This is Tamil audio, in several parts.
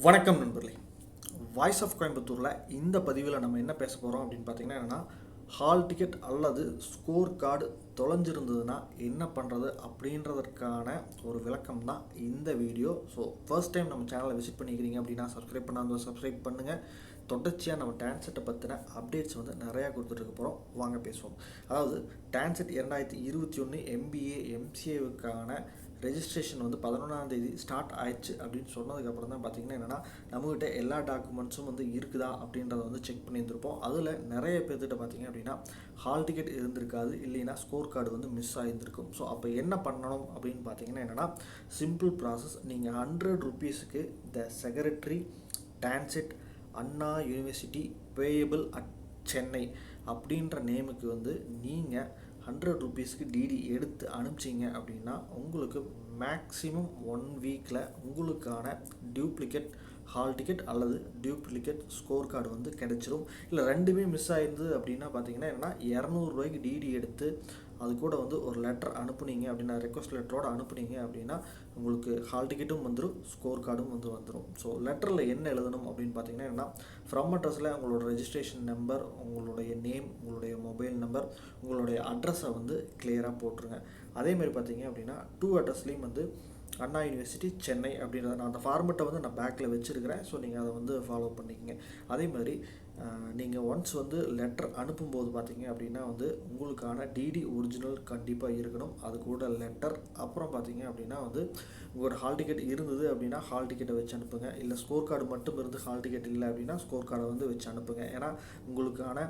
வணக்கம் நண்பர்களே. வாய்ஸ் ஆஃப் கோயம்புத்தூரில் இந்த பதிவில் நம்ம என்ன பேச போகிறோம் அப்படின்னு பார்த்தீங்கன்னா என்னென்னா, ஹால் டிக்கெட் அல்லது ஸ்கோர் கார்டு தொலைஞ்சிருந்ததுன்னா என்ன பண்ணுறது அப்படின்றதற்கான ஒரு விளக்கம் தான் இந்த வீடியோ. ஸோ ஃபர்ஸ்ட் டைம் நம்ம சேனலை விசிட் பண்ணிக்கிறீங்க அப்படின்னா சப்ஸ்கிரைப் பண்ணாமல் சப்ஸ்கிரைப் பண்ணுங்கள். தொடர்ச்சியாக நம்ம டான்செட்டை பற்றின அப்டேட்ஸ் வந்து நிறையா கொடுத்துட்ருக்க போகிறோம். வாங்க பேசுவோம். அதாவது டான்செட் 2021 MBA MCAவுக்கான ரெஜிஸ்ட்ரேஷன் வந்து 11ஆம் தேதி ஸ்டார்ட் ஆயிடுச்சு அப்படின்னு சொன்னதுக்கப்புறம் தான் பார்த்திங்கன்னா என்னென்னா, நம்மகிட்ட எல்லா டாக்குமெண்ட்ஸும் வந்து இருக்குதா அப்படின்றத வந்து செக் பண்ணியிருந்திருப்போம். அதில் நிறைய பேர்த்திட்ட பார்த்திங்க அப்படின்னா ஹால் டிக்கெட் இருந்திருக்காது, இல்லைன்னா ஸ்கோர் கார்டு வந்து மிஸ் ஆகியிருந்திருக்கும். ஸோ அப்போ என்ன பண்ணணும் அப்படின்னு பார்த்தீங்கன்னா என்னென்னா, சிம்பிள் ப்ராசஸ். நீங்கள் 100 rupeesக்கு the secretary TANCET Anna University payable at Chennai அப்படின்ற நேமுக்கு வந்து நீங்கள் 100 rupeesக்கு டிடி எடுத்து அனுப்பிச்சிங்க அப்படின்னா உங்களுக்கு மேக்ஸிமம் 1 வீக்கில் உங்களுக்கான டியூப்ளிகேட் ஹால் டிக்கெட் அல்லது டியூப்ளிகேட் ஸ்கோர் கார்டு வந்து கிடைச்சிரும். இல்லை ரெண்டுமே மிஸ் ஆயிருந்தது அப்படின்னா பார்த்தீங்கன்னா என்னென்னா, 200 ரூபாய்க்கு டிடி எடுத்து அது கூட வந்து ஒரு லெட்டர் அனுப்புனீங்க அப்படின்னா, ரெக்வஸ்ட் லெட்டரோடு அனுப்புனீங்க அப்படின்னா உங்களுக்கு ஹால் டிக்கெட்டும் வந்துடும், ஸ்கோர் கார்டும் வந்து வந்துடும். ஸோ லெட்டரில் என்ன எழுதணும் அப்படின்னு பார்த்தீங்கன்னா என்ன, ஃப்ரம் அட்ரஸில் உங்களோட ரெஜிஸ்ட்ரேஷன் நம்பர், உங்களுடைய நேம், உங்களுடைய மொபைல் நம்பர், உங்களுடைய அட்ரஸை வந்து கிளியராக போட்டுருங்க. அதேமாதிரி பார்த்தீங்க அப்படின்னா டூ அட்ரஸ்லேயும் வந்து அண்ணா யூனிவர்சிட்டி சென்னை அப்படின்றத நான் அந்த ஃபார்மெட்டை வந்து நான் பேக்கில் வச்சுருக்கிறேன். ஸோ நீங்கள் அதை வந்து ஃபாலோ பண்ணிக்கங்க. அதே மாதிரி நீங்கள் ஒன்ஸ் வந்து லெட்டர் அனுப்பும்போது பார்த்தீங்க அப்படின்னா வந்து உங்களுக்கான டிடி ஒரிஜினல் கண்டிப்பாக இருக்கணும். அது கூட லெட்டர், அப்புறம் பார்த்தீங்க அப்படின்னா வந்து உங்களோட ஹால் டிக்கெட் இருந்தது அப்படின்னா ஹால் டிக்கெட்டை வச்சு அனுப்புங்க. இல்லை ஸ்கோர் கார்டு மட்டும் இருந்து ஹால் டிக்கெட் இல்லை அப்படின்னா ஸ்கோர் கார்டை வந்து வச்சு அனுப்புங்க. ஏன்னா உங்களுக்கான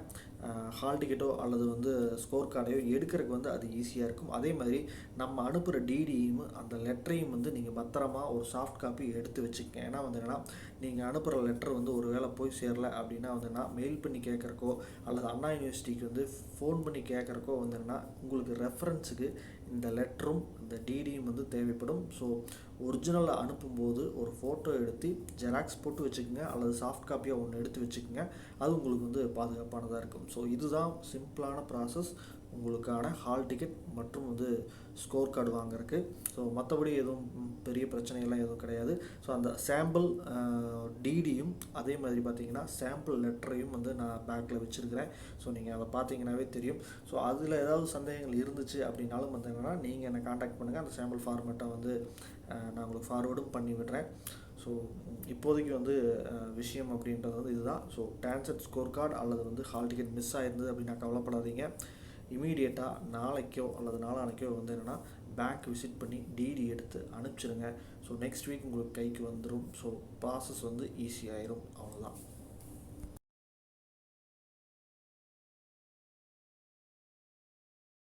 ஹால் டிக்கெட்டோ அல்லது வந்து ஸ்கோர் கார்டையோ எடுக்கிறதுக்கு வந்து அது ஈஸியாக இருக்கும். அதே மாதிரி நம்ம அனுப்புகிற டிடியும் அந்த லெட்டரையும் வந்து நீங்கள் பத்திரமா ஒரு சாஃப்ட் காப்பி எடுத்து வச்சுக்கங்க. ஏன்னா வந்து என்னென்னா, நீங்கள் அனுப்புகிற லெட்டர் வந்து ஒரு வேளை போய் சேரல அப்படின்னா வந்து மெயில் பண்ணி கேட்குறக்கோ அல்லது அண்ணா யூனிவர்சிட்டிக்கு வந்து ஃபோன் பண்ணி கேட்குறக்கோ வந்துன்னா உங்களுக்கு ரெஃபரன்ஸுக்கு இந்த லெட்டரும் இந்த டிடியும் வந்து தேவைப்படும். ஸோ ஒரிஜினலை அனுப்பும்போது ஒரு ஃபோட்டோ எடுத்து ஜெராக்ஸ் போட்டு வச்சுக்கோங்க, அல்லது சாஃப்ட் காப்பியாக ஒன்று எடுத்து வச்சுக்கோங்க. அது உங்களுக்கு வந்து பாதுகாப்பானதாக இருக்கும். ஸோ இதுதான் சிம்பிளான ப்ராசஸ் உங்களுக்கான ஹால் டிக்கெட் மற்றும் வந்து ஸ்கோர் கார்டு வாங்குறதுக்கு. ஸோ மற்றபடி எதுவும் பெரிய பிரச்சனைகள்லாம் எதுவும் கிடையாது. ஸோ அந்த சாம்பிள் டிடியும் அதே மாதிரி பார்த்தீங்கன்னா சாம்பிள் லெட்டரையும் வந்து நான் பேக்கில் வச்சுருக்கிறேன். ஸோ நீங்கள் அதை பார்த்தீங்கன்னாவே தெரியும். ஸோ அதில் ஏதாவது சந்தேகங்கள் இருந்துச்சு அப்படின்னாலும் வந்து என்னென்னா, நீங்கள் என்னை காண்டாக்ட் பண்ணுங்கள். அந்த சாம்பிள் ஃபார்மேட்டை வந்து நான் உங்களுக்கு ஃபார்வேர்டும் பண்ணி விடுறேன். ஸோ இப்போதைக்கு வந்து விஷயம் அப்படின்றது வந்து இதுதான். ஸோ டான்செட் ஸ்கோர் கார்டு அல்லது வந்து ஹால் டிக்கெட் மிஸ் ஆயிருந்தது அப்படின்னா கவலைப்படாதீங்க. இமீடியட்டாக நாளைக்கோ அல்லது நாளானைக்கோ வந்து என்னென்னா பேங்க் விசிட் பண்ணி டிடி எடுத்து அனுப்பிச்சிடுங்க. ஸோ நெக்ஸ்ட் வீக் உங்களுக்கு கைக்கு வந்துடும். ஸோ ப்ராசஸ் வந்து ஈஸியாயிரும். அவ்வளோதான்.